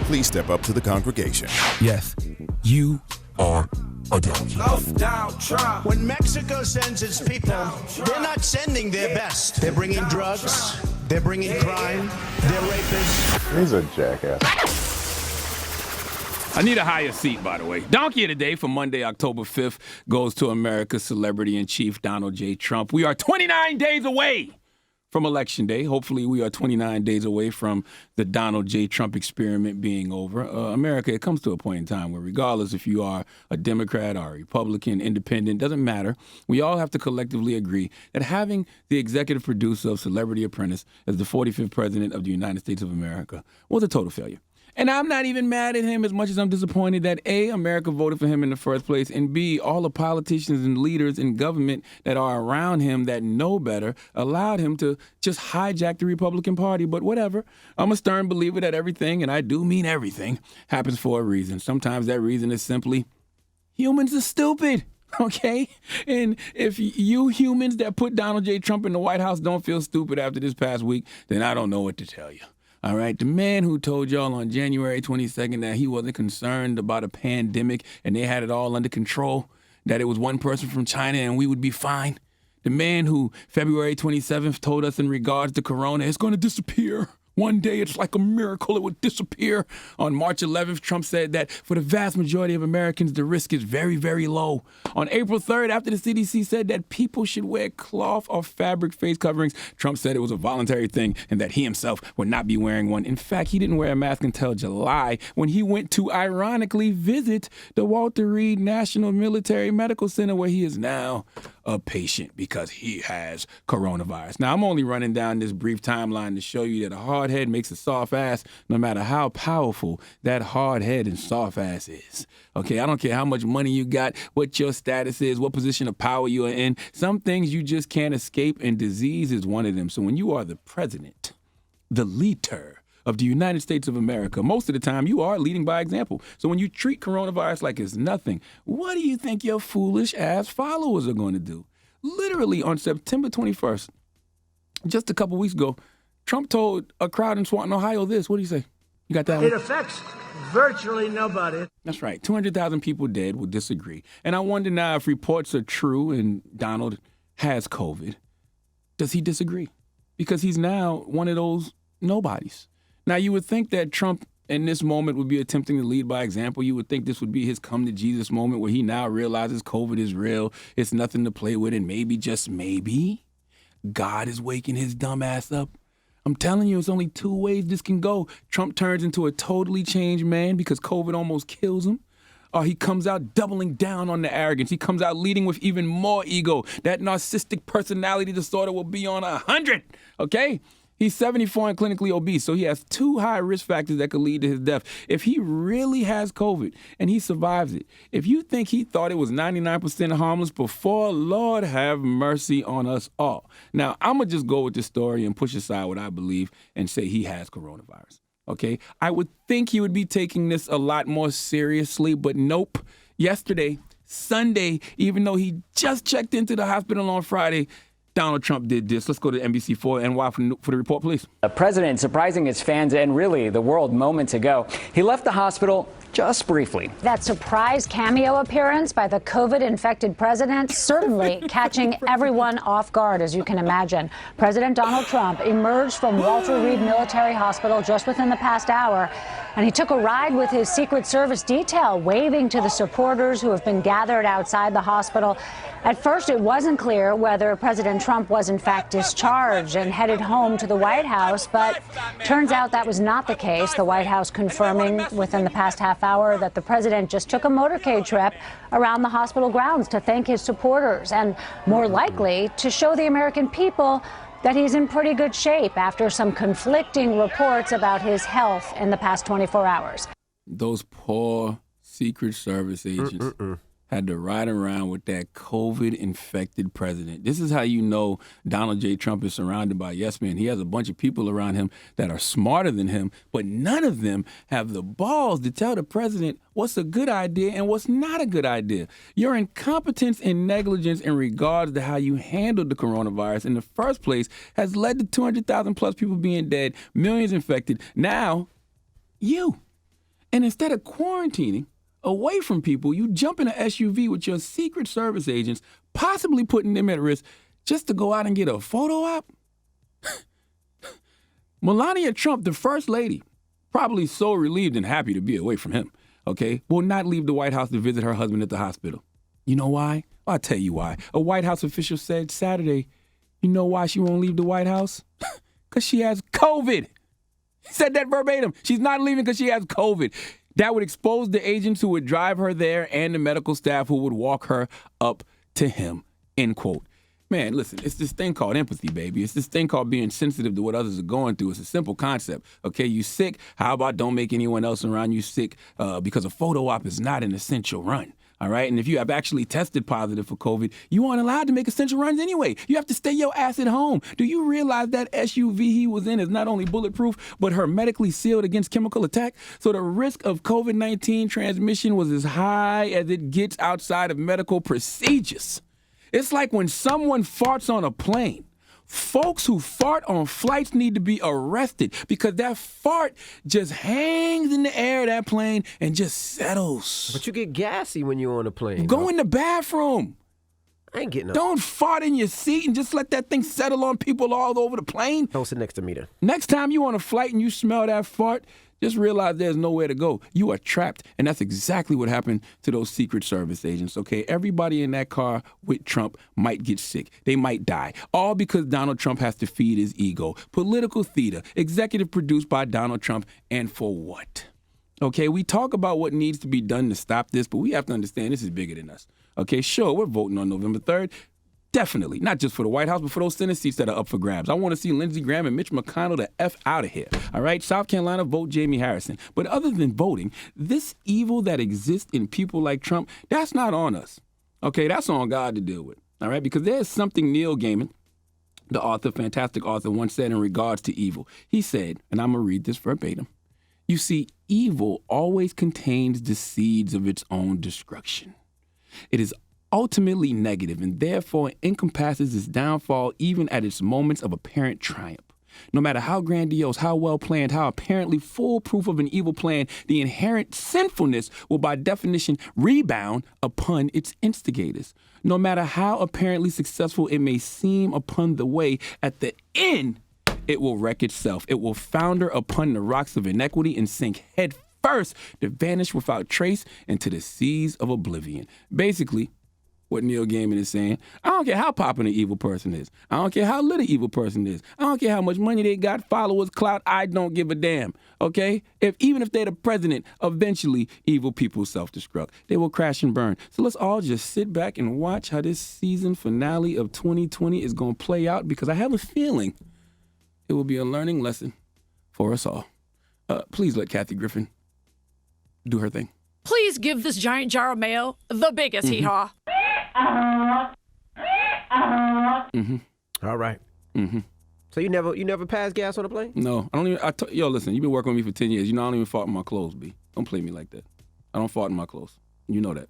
please step up to the congregation. Yes, you are a donkey. When Mexico sends its people, they're not sending their best. They're bringing drugs, they're bringing crime, they're rapists. He's a jackass. I need a higher seat, by the way. Donkey of the Day for Monday, October 5th, goes to America's celebrity-in-chief, Donald J. Trump. We are 29 days away from Election Day. Hopefully, we are 29 days away from the Donald J. Trump experiment being over. America, it comes to a point in time where regardless if you are a Democrat or a Republican, independent, doesn't matter. We all have to collectively agree that having the executive producer of Celebrity Apprentice as the 45th president of the United States of America was a total failure. And I'm not even mad at him as much as I'm disappointed that A, America voted for him in the first place, and B, all the politicians and leaders in government that are around him that know better allowed him to just hijack the Republican Party. But whatever. I'm a stern believer that everything, and I do mean everything, happens for a reason. Sometimes that reason is simply humans are stupid. Okay? And if you humans that put Donald J. Trump in the White House don't feel stupid after this past week, then I don't know what to tell you. All right, the man who told y'all on January 22nd that he wasn't concerned about a pandemic and they had it all under control, that it was one person from China and we would be fine. The man who February 27th told us in regards to Corona, it's going to disappear. One day, it's like a miracle, it would disappear. On March 11th, Trump said that for the vast majority of Americans, the risk is very, very low. On April 3rd, after the CDC said that people should wear cloth or fabric face coverings, Trump said it was a voluntary thing and that he himself would not be wearing one. In fact, he didn't wear a mask until July when he went to, ironically, visit the Walter Reed National Military Medical Center where he is now a patient because he has coronavirus. Now, I'm only running down this brief timeline to show you that a hard head makes a soft ass no matter how powerful that hard head and soft ass is. Okay, I don't care how much money you got, what your status is, what position of power you are in. Some things you just can't escape, and disease is one of them. So when you are the president, the leader of the United States of America, most of the time you are leading by example. So when you treat coronavirus like it's nothing, what do you think your foolish ass followers are going to do? Literally on September 21st, just a couple weeks ago, Trump told a crowd in Swanton, Ohio this. What do you say? You got that one? It affects virtually nobody. That's right. 200,000 people dead will disagree. And I wonder now if reports are true and Donald has COVID, does he disagree? Because he's now one of those nobodies. Now, you would think that Trump in this moment would be attempting to lead by example. You would think this would be his come to Jesus moment where he now realizes COVID is real. It's nothing to play with. And maybe, just maybe, God is waking his dumb ass up. I'm telling you, it's only two ways this can go. Trump turns into a totally changed man because COVID almost kills him. Or he comes out doubling down on the arrogance. He comes out leading with even more ego. That narcissistic personality disorder will be on 100, okay? He's 74 and clinically obese, so he has two high risk factors that could lead to his death. If he really has COVID and he survives it, if you think he thought it was 99% harmless before, Lord have mercy on us all. Now, I'm going to just go with this story and push aside what I believe and say he has coronavirus, okay? I would think he would be taking this a lot more seriously, but nope. Yesterday, Sunday, even though he just checked into the hospital on Friday, Donald Trump did this. Let's go to NBC4 NY for the report, please. The president surprising his fans and really the world moments ago. He left the hospital just briefly. That surprise cameo appearance by the COVID-infected president certainly catching everyone off guard, as you can imagine. President Donald Trump emerged from Walter Reed Military Hospital just within the past hour, and he took a ride with his Secret Service detail, waving to the supporters who have been gathered outside the hospital. At first, it wasn't clear whether President Trump was in fact discharged and headed home to the White House, but turns out that was not the case. The White House confirming within the past half hour that the president just took a motorcade trip around the hospital grounds to thank his supporters and, more likely, to show the American people that he's in pretty good shape after some conflicting reports about his health in the past 24 hours. Those poor Secret Service agents had to ride around with that COVID-infected president. This is how you know Donald J. Trump is surrounded by yes men. He has a bunch of people around him that are smarter than him, but none of them have the balls to tell the president what's a good idea and what's not a good idea. Your incompetence and negligence in regards to how you handled the coronavirus in the first place has led to 200,000 plus people being dead, millions infected. Now, you. And instead of quarantining away from people, you jump in an SUV with your Secret Service agents, possibly putting them at risk just to go out and get a photo op? Melania Trump, the first lady, probably so relieved and happy to be away from him, okay, will not leave the White House to visit her husband at the hospital. You know why? I'll tell you why. A White House official said Saturday, you know why she won't leave the White House? Because she has COVID. He said that verbatim. She's not leaving because she has COVID. That would expose the agents who would drive her there and the medical staff who would walk her up to him, end quote. Man, listen, it's this thing called empathy, baby. It's this thing called being sensitive to what others are going through. It's a simple concept, okay? You sick, how about don't make anyone else around you sick because a photo op is not an essential run, all right? And if you have actually tested positive for COVID, you aren't allowed to make essential runs anyway. You have to stay your ass at home. Do you realize that SUV he was in is not only bulletproof, but hermetically sealed against chemical attack? So the risk of COVID-19 transmission was as high as it gets outside of medical procedures. It's like when someone farts on a plane. Folks who fart on flights need to be arrested because that fart just hangs in the air of that plane and just settles. But you get gassy when you're on a plane. Go in the bathroom. I ain't getting up. Don't fart in your seat and just let that thing settle on people all over the plane. Don't sit next to me then. Next time you on a flight and you smell that fart, just realize there's nowhere to go. You are trapped, and that's exactly what happened to those Secret Service agents, okay? Everybody in that car with Trump might get sick. They might die, all because Donald Trump has to feed his ego. Political theater, executive produced by Donald Trump, and for what? Okay, we talk about what needs to be done to stop this, but we have to understand this is bigger than us. Okay, sure, we're voting on November 3rd. Definitely, not just for the White House, but for those Senate seats that are up for grabs. I want to see Lindsey Graham and Mitch McConnell the F out of here, all right? South Carolina, vote Jamie Harrison. But other than voting, this evil that exists in people like Trump, that's not on us, okay? That's on God to deal with, all right? Because there's something Neil Gaiman, the author, fantastic author, once said in regards to evil. He said, and I'm going to read this verbatim, you see, evil always contains the seeds of its own destruction. It is ultimately negative and therefore encompasses its downfall even at its moments of apparent triumph. No matter how grandiose, how well planned, how apparently foolproof of an evil plan, the inherent sinfulness will by definition rebound upon its instigators. No matter how apparently successful it may seem upon the way, at the end, it will wreck itself. It will founder upon the rocks of inequity and sink head first to vanish without trace into the seas of oblivion. Basically, what Neil Gaiman is saying, I don't care how popular an evil person is. I don't care how lit an evil person is. I don't care how much money they got, followers, clout. I don't give a damn, okay? Even if they're the president, eventually evil people self-destruct. They will crash and burn. So let's all just sit back and watch how this season finale of 2020 is going to play out, because I have a feeling it will be a learning lesson for us all. Please let Kathy Griffin do her thing. Please give this giant jar of mayo the biggest hee-haw. All right. So you never pass gas on a plane? No, I don't even. Yo, listen, you've been working with me for 10 years. You know I don't even fart in my clothes, B. Don't play me like that. I don't fart in my clothes. You know that.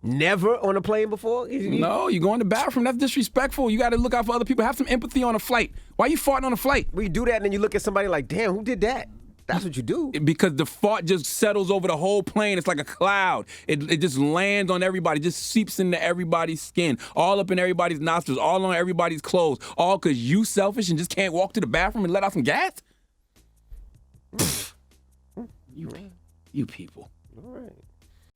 Never on a plane before? No, you go in the bathroom. That's disrespectful. You got to look out for other people. Have some empathy on a flight. Why you farting on a flight? Well, you do that and then you look at somebody like, damn, who did that? That's what you do. Because the fart just settles over the whole plane. It's like a cloud. It just lands on everybody, just seeps into everybody's skin, all up in everybody's nostrils, all on everybody's clothes, all because you selfish and just can't walk to the bathroom and let out some gas? You people. All right.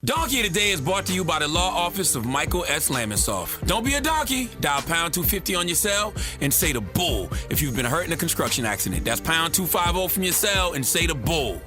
Donkey of the Day is brought to you by the law office of Michael S. Lamonsoff. Don't be a donkey. Dial pound 250 on your cell and say the bull if you've been hurt in a construction accident. That's pound 250 from your cell and say the bull.